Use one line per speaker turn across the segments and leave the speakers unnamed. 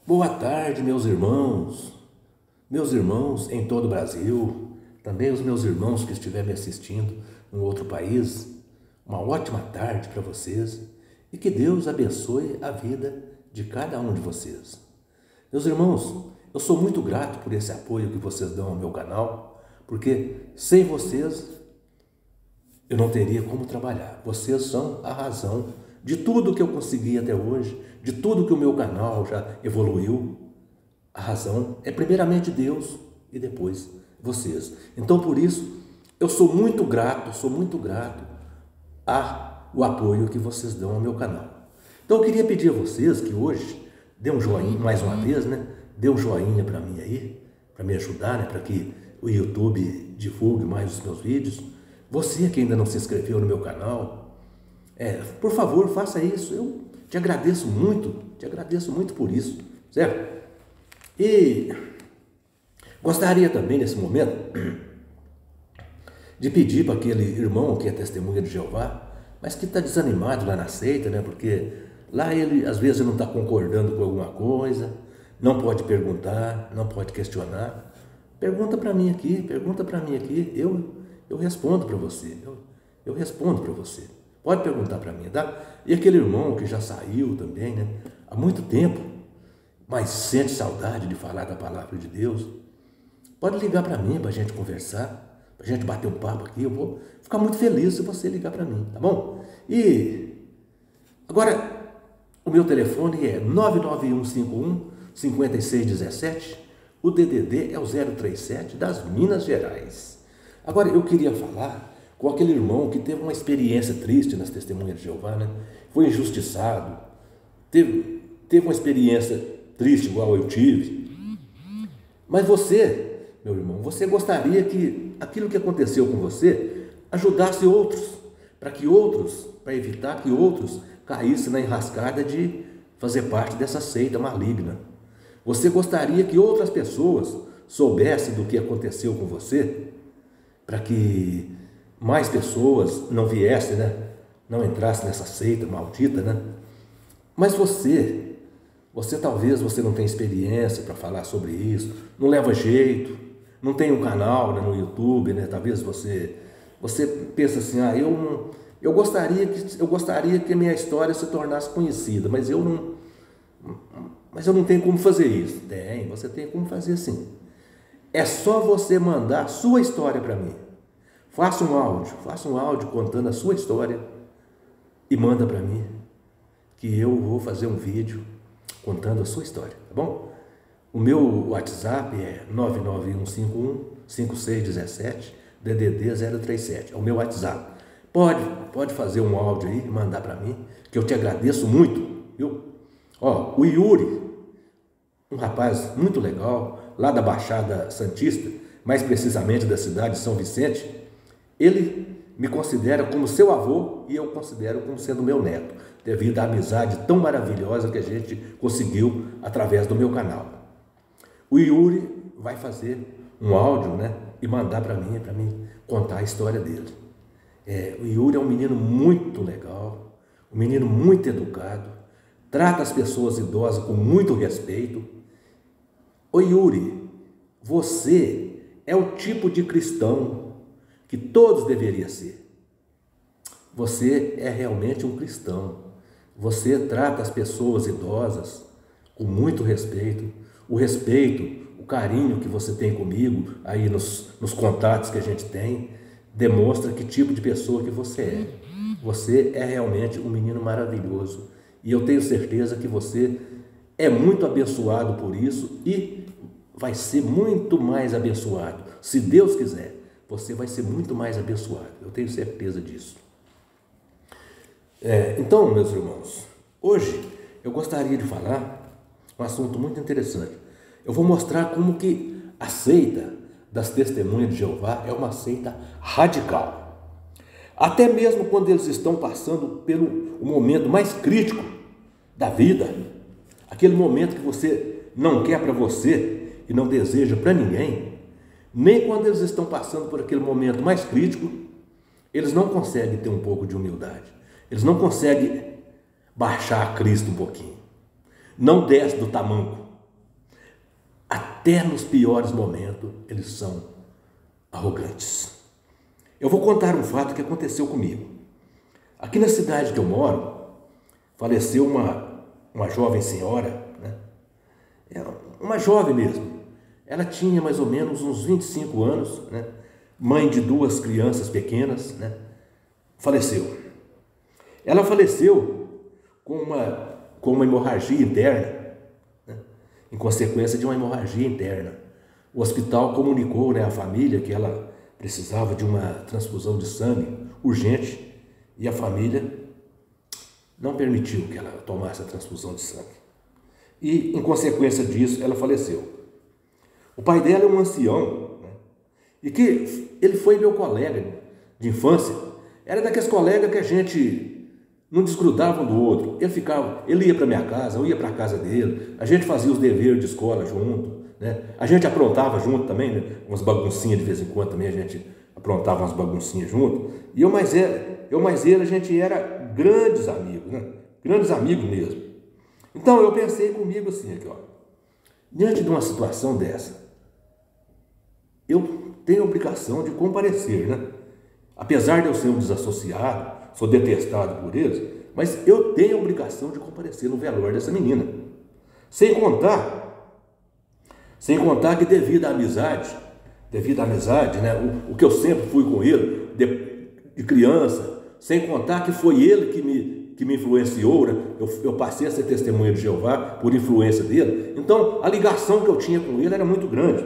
Boa tarde, meus irmãos em todo o Brasil, também os meus irmãos que estiverem me assistindo em outro país. Uma ótima tarde para vocês e que Deus abençoe a vida de cada um de vocês. Meus irmãos, eu sou muito grato por esse apoio que vocês dão ao meu canal, porque sem vocês eu não teria como trabalhar. Vocês são a razão de tudo que eu consegui até hoje, de tudo que o meu canal já evoluiu. A razão é primeiramente Deus e depois vocês. Então, por isso, eu sou muito grato ao apoio que vocês dão ao meu canal. Então, eu queria pedir a vocês que hoje dê um joinha, mais uma vez, né? Dê um joinha para mim aí, para me ajudar, né? Para que o YouTube divulgue mais os meus vídeos. Você que ainda não se inscreveu no meu canal, por favor, faça isso. Eu te agradeço muito por isso, certo? E gostaria também, nesse momento, de pedir para aquele irmão que é testemunha de Jeová, mas que está desanimado lá na seita, né? Porque lá ele, às vezes, não está concordando com alguma coisa, não pode perguntar, não pode questionar. Pergunta para mim aqui, eu respondo para você, eu respondo para você. Pode perguntar para mim, tá? E aquele irmão que já saiu também, né? Há muito tempo, mas sente saudade de falar da palavra de Deus, pode ligar para mim para a gente conversar, para a gente bater um papo aqui. Eu vou ficar muito feliz se você ligar para mim, tá bom? E agora, o meu telefone é 99151-5617, o DDD é o 037 das Minas Gerais. Agora, eu queria falar com aquele irmão que teve uma experiência triste nas Testemunhas de Jeová, né? Foi injustiçado, teve uma experiência triste igual eu tive. Mas você, meu irmão, você gostaria que aquilo que aconteceu com você ajudasse outros, para evitar que outros caíssem na enrascada de fazer parte dessa seita maligna. Você gostaria que outras pessoas soubessem do que aconteceu com você, para que mais pessoas não viessem, né? Não entrassem nessa seita maldita, né? Mas você talvez você não tenha experiência para falar sobre isso, não leva jeito, não tem um canal, né, no YouTube, né? Talvez você pensa assim, eu gostaria que a minha história se tornasse conhecida, mas eu não tenho como fazer isso. Você tem como fazer sim. É só você mandar a sua história para mim. Faça um áudio contando a sua história e manda para mim, que eu vou fazer um vídeo contando a sua história, tá bom? O meu WhatsApp é 99151-5617, DDD 037, é o meu WhatsApp. Pode fazer um áudio aí e mandar para mim, que eu te agradeço muito, viu? O Yuri, um rapaz muito legal, lá da Baixada Santista, mais precisamente da cidade de São Vicente, ele me considera como seu avô e eu considero como sendo meu neto, devido à amizade tão maravilhosa que a gente conseguiu através do meu canal. O Yuri vai fazer um áudio, né, e mandar para mim contar a história dele. O Yuri é um menino muito legal, um menino muito educado, trata as pessoas idosas com muito respeito. Ô Yuri, você é o tipo de cristão que todos deveriam ser. Você é realmente um cristão. Você trata as pessoas idosas com muito respeito. O respeito, o carinho que você tem comigo, aí nos contatos que a gente tem, demonstra que tipo de pessoa que você é. Você é realmente um menino maravilhoso. E eu tenho certeza que você é muito abençoado por isso e vai ser muito mais abençoado. Se Deus quiser, você vai ser muito mais abençoado. Eu tenho certeza disso. Então, meus irmãos, hoje eu gostaria de falar um assunto muito interessante. Eu vou mostrar como que a seita das Testemunhas de Jeová é uma seita radical. Até mesmo quando eles estão passando pelo momento mais crítico da vida, aquele momento que você não quer para você e não deseja para ninguém, nem quando eles estão passando por aquele momento mais crítico, eles não conseguem ter um pouco de humildade. Eles não conseguem baixar a Cristo um pouquinho. não desce do tamanco. Até nos piores momentos, eles são arrogantes. Eu vou contar um fato que aconteceu comigo. Aqui na cidade que eu moro, faleceu uma jovem senhora, né? Uma jovem mesmo. Ela tinha mais ou menos uns 25 anos, né? Mãe de 2 crianças pequenas, né? Faleceu. Ela faleceu com uma hemorragia interna, né? Em consequência de uma hemorragia interna. O hospital comunicou, né, à família que ela precisava de uma transfusão de sangue urgente e a família não permitiu que ela tomasse a transfusão de sangue. E, em consequência disso, ela faleceu. O pai dela é um ancião, né? E que ele foi meu colega de infância. Era daqueles colegas que a gente não desgrudava um do outro. Ele ia para minha casa, eu ia para a casa dele, a gente fazia os deveres de escola junto, né? A gente aprontava junto também, né? Umas baguncinhas de vez em quando também a gente aprontava umas baguncinhas junto. E eu mais ele, a gente era grandes amigos, né? Grandes amigos mesmo. Então eu pensei comigo assim, aqui, ó, diante de uma situação dessa, eu tenho a obrigação de comparecer, né? Apesar de eu ser um desassociado, sou detestado por eles, mas eu tenho a obrigação de comparecer no velório dessa menina. Sem contar que devido à amizade, né? O que eu sempre fui com ele, de criança, sem contar que foi ele que me influenciou, né? Eu passei a ser testemunha de Jeová por influência dele. Então, a ligação que eu tinha com ele era muito grande.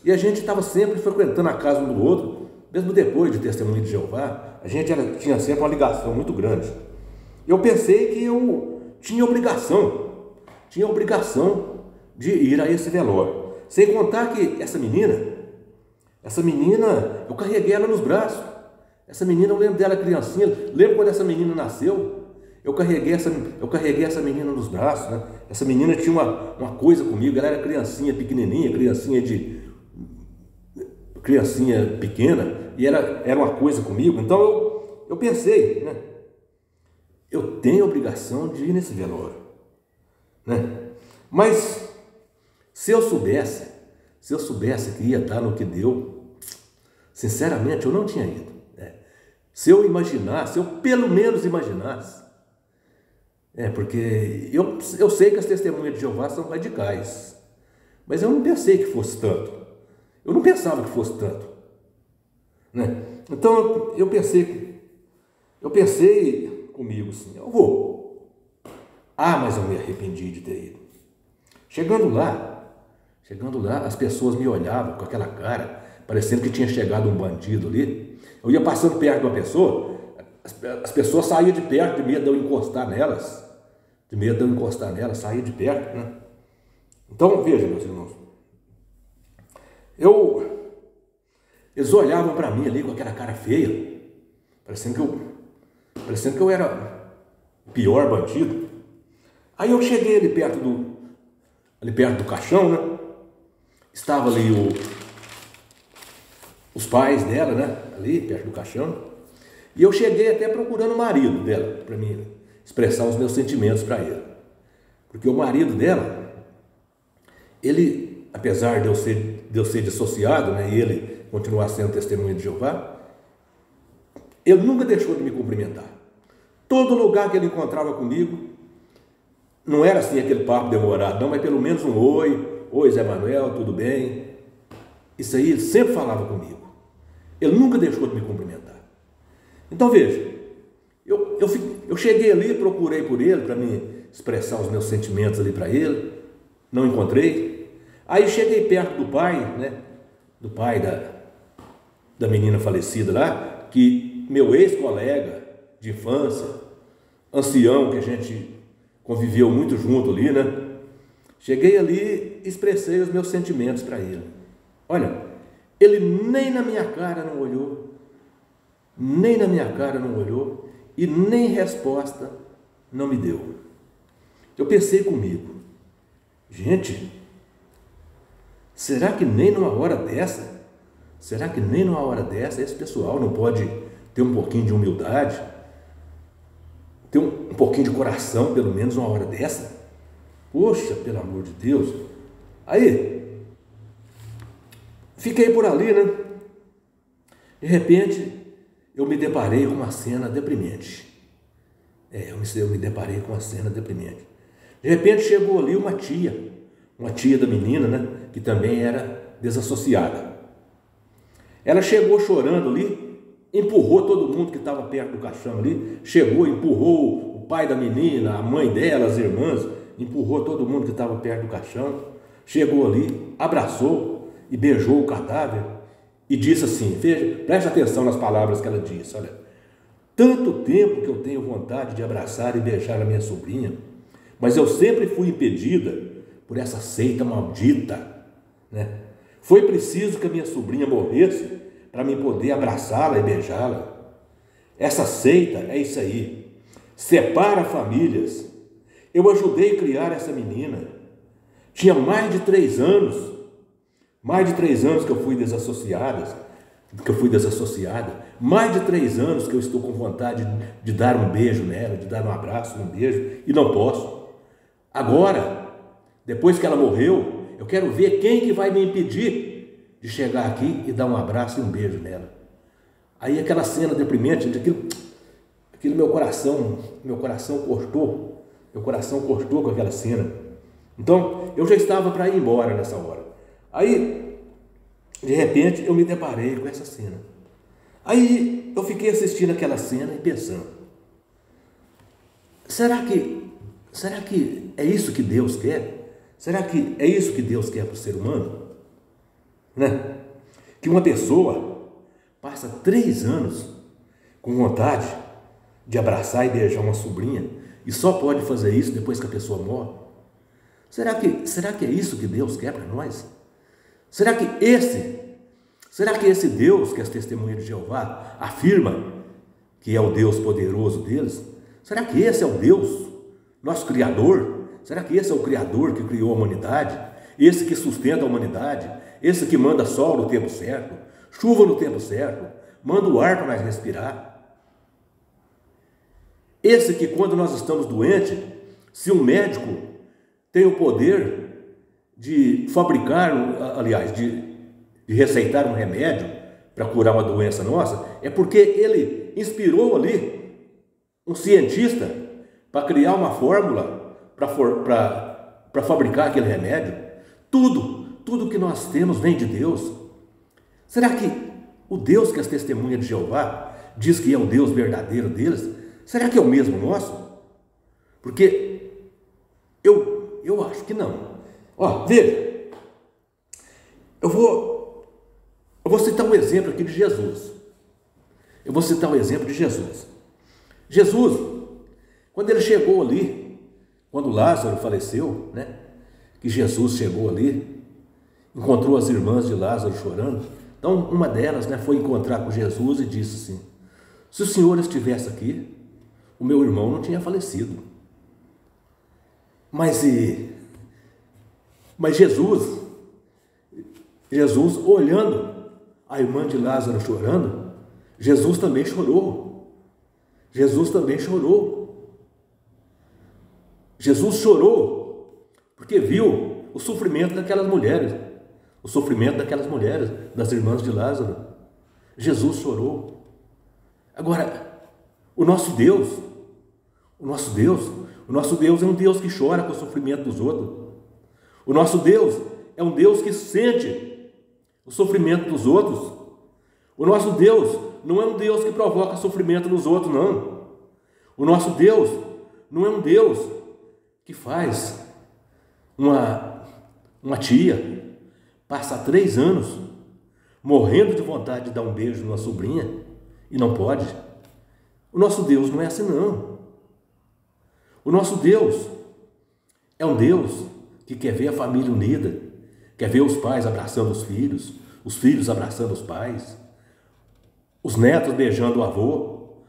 E a gente estava sempre frequentando a casa um do outro, mesmo depois de testemunha de Jeová, a gente tinha sempre uma ligação muito grande. Eu pensei que eu tinha obrigação de ir a esse velório. Sem contar que essa menina, eu carreguei ela nos braços. Essa menina, eu lembro dela criancinha, lembro quando essa menina nasceu, eu carreguei essa menina nos braços, né? Essa menina tinha uma coisa comigo, ela era criancinha pequenininha, criancinha pequena, e era uma coisa comigo. Então eu pensei, né? Eu tenho a obrigação de ir nesse velório, né? Mas se eu soubesse que ia dar no que deu, sinceramente eu não tinha ido. Se eu pelo menos imaginasse, porque eu sei que as testemunhas de Jeová são radicais, mas eu não pensei que fosse tanto. Eu não pensava que fosse tanto, né? Então eu pensei comigo assim, eu vou. Mas eu me arrependi de ter ido. Chegando lá, as pessoas me olhavam com aquela cara, parecendo que tinha chegado um bandido ali. Eu ia passando perto de uma pessoa, as pessoas saíam de perto, de medo de eu encostar nelas. Saía de perto, né? Então, veja, meus irmãos, eles olhavam para mim ali com aquela cara feia, parecendo que eu era o pior bandido. Aí eu cheguei ali perto do caixão, né? Estava ali os pais dela, né? Ali perto do caixão. E eu cheguei até procurando o marido dela, para mim expressar os meus sentimentos para ele. Porque o marido dela, ele, apesar de eu ser dissociado, né? E ele continuar sendo testemunha de Jeová, ele nunca deixou de me cumprimentar. Todo lugar que ele encontrava comigo, não era assim aquele papo demorado, não, mas pelo menos um oi, Zé Manuel, tudo bem? Isso aí ele sempre falava comigo. Ele nunca deixou de me cumprimentar. Então veja, eu cheguei ali, procurei por ele para me expressar os meus sentimentos ali para ele, não encontrei. Aí cheguei perto do pai, né? Do pai da menina falecida lá, que meu ex-colega de infância, ancião, que a gente conviveu muito junto ali, né? Cheguei ali e expressei os meus sentimentos para ele. Olha, ele nem na minha cara não olhou, e nem resposta não me deu. Eu pensei comigo, gente, será que nem numa hora dessa esse pessoal não pode ter um pouquinho de humildade, ter um pouquinho de coração, pelo menos uma hora dessa? Poxa, pelo amor de Deus. Aí, fiquei por ali, né? De repente, eu me deparei com uma cena deprimente. Eu me deparei com uma cena deprimente. De repente, chegou ali uma tia da menina, né? Que também era desassociada. Ela chegou chorando ali, empurrou todo mundo que estava perto do caixão ali, chegou, empurrou o pai da menina, a mãe dela, as irmãs, empurrou todo mundo que estava perto do caixão, chegou ali, abraçou e beijou o cadáver e disse assim, veja, preste atenção nas palavras que ela disse, olha, tanto tempo que eu tenho vontade de abraçar e beijar a minha sobrinha, mas eu sempre fui impedida por essa seita maldita, né? Foi preciso que a minha sobrinha morresse para mim poder abraçá-la e beijá-la. Essa seita é isso aí, separa famílias. Eu ajudei a criar essa menina, tinha mais de 3 anos que eu fui desassociada, mais de 3 anos que eu estou com vontade de dar um beijo nela, de dar um abraço, um beijo, e não posso. Agora, depois que ela morreu, eu quero ver quem que vai me impedir de chegar aqui e dar um abraço e um beijo nela. Aí aquela cena deprimente, aquilo meu coração cortou com aquela cena. Então, eu já estava para ir embora nessa hora. Aí, de repente, eu me deparei com essa cena. Aí, eu fiquei assistindo aquela cena e pensando, será que é isso que Deus quer? Será que é isso que Deus quer para o ser humano? Né? Que uma pessoa passa 3 anos com vontade de abraçar e beijar uma sobrinha e só pode fazer isso depois que a pessoa morre? Será que é isso que Deus quer para nós? Será que esse Deus que as testemunhas de Jeová afirma que é o Deus poderoso deles, será que esse é o Deus, nosso Criador? Será que esse é o Criador que criou a humanidade? Esse que sustenta a humanidade? Esse que manda sol no tempo certo, chuva no tempo certo, manda o ar para nós respirar? Esse que quando nós estamos doentes, se um médico tem o poder de fabricar, de receitar um remédio para curar uma doença nossa, é porque ele inspirou ali um cientista para criar uma fórmula para fabricar aquele remédio. Tudo que nós temos vem de Deus. Será que o Deus que as testemunhas de Jeová diz que é o Deus verdadeiro deles, será que é o mesmo nosso? Porque eu acho que não. Ó, veja, eu vou citar um exemplo aqui de Jesus. Jesus, quando ele chegou ali, quando Lázaro faleceu, né? Que Jesus chegou ali, encontrou as irmãs de Lázaro chorando. Então, uma delas, né, foi encontrar com Jesus e disse assim, se o Senhor estivesse aqui, o meu irmão não tinha falecido. Mas Jesus, olhando a irmã de Lázaro chorando, Jesus também chorou. Jesus chorou porque viu o sofrimento daquelas mulheres, das irmãs de Lázaro. Jesus chorou. Agora, o nosso Deus é um Deus que chora com o sofrimento dos outros. O nosso Deus é um Deus que sente o sofrimento dos outros. O nosso Deus não é um Deus que provoca sofrimento nos outros, não. O nosso Deus não é um Deus que faz uma tia passar 3 anos morrendo de vontade de dar um beijo numa sobrinha e não pode. O nosso Deus não é assim, não. O nosso Deus é um Deus que quer ver a família unida, quer ver os pais abraçando os filhos abraçando os pais, os netos beijando o avô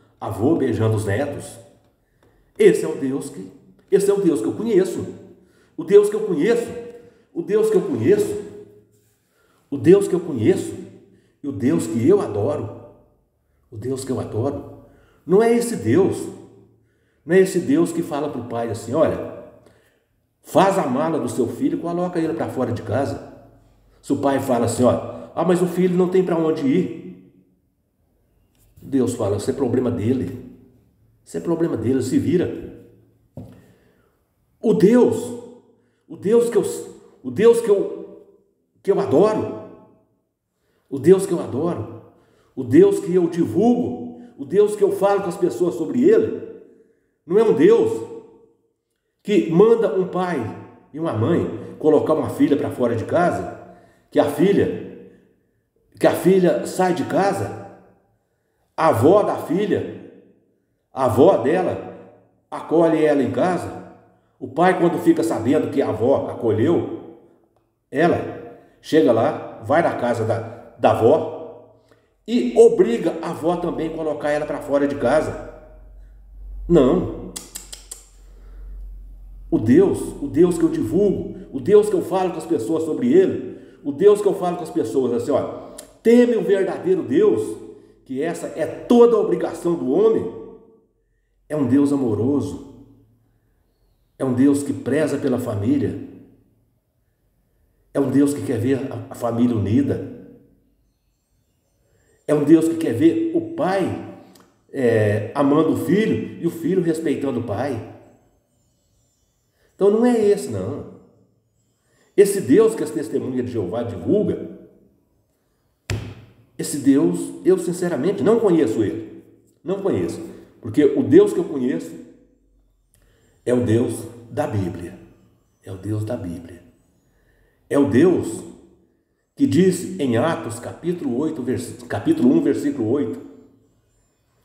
beijando os netos. Esse é o Deus que eu conheço. O Deus que eu conheço e o Deus que eu adoro. Não é esse Deus que fala para o pai assim, olha, faz a mala do seu filho e coloca ele para fora de casa. Se o pai fala assim, ó, mas o filho não tem para onde ir. Deus fala, isso é problema dele. Isso é problema dele, se vira. O Deus que eu adoro, o Deus que eu adoro, o Deus que eu divulgo, o Deus que eu falo com as pessoas sobre ele, não é um Deus que manda um pai e uma mãe colocar uma filha para fora de casa, que a filha sai de casa, a avó da filha, a avó dela acolhe ela em casa. O pai, quando fica sabendo que a avó acolheu ela, chega lá, vai na casa da avó e obriga a avó também a colocar ela para fora de casa. Não. O Deus que eu divulgo, o Deus que eu falo com as pessoas sobre ele, o Deus que eu falo com as pessoas assim, ó, teme o verdadeiro Deus, que essa é toda a obrigação do homem, é um Deus amoroso, é um Deus que preza pela família, é um Deus que quer ver a família unida, é um Deus que quer ver o pai amando o filho e o filho respeitando o pai. Então não é esse, não. Esse Deus que as testemunhas de Jeová divulga, esse Deus, eu sinceramente não conheço ele. Não conheço. Porque o Deus que eu conheço é o Deus da Bíblia. É o Deus da Bíblia. É o Deus que diz em Atos, capítulo 1, versículo 8,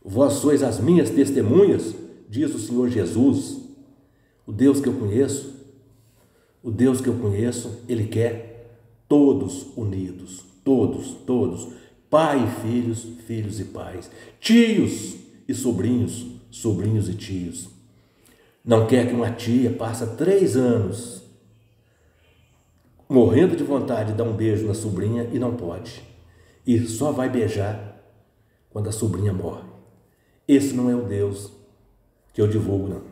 vós sois as minhas testemunhas, diz o Senhor Jesus. O Deus que eu conheço, Ele quer todos unidos, todos, pai e filhos, filhos e pais, tios e sobrinhos, sobrinhos e tios. Não quer que uma tia passe 3 anos morrendo de vontade de dar um beijo na sobrinha e não pode, e só vai beijar quando a sobrinha morre. Esse não é o Deus que eu divulgo, não.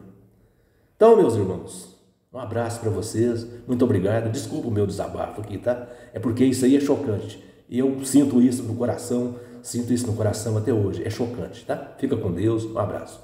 Então, meus irmãos, um abraço para vocês, muito obrigado, desculpa o meu desabafo aqui, tá? É porque isso aí é chocante, e eu sinto isso no coração até hoje, é chocante, tá? Fica com Deus, um abraço.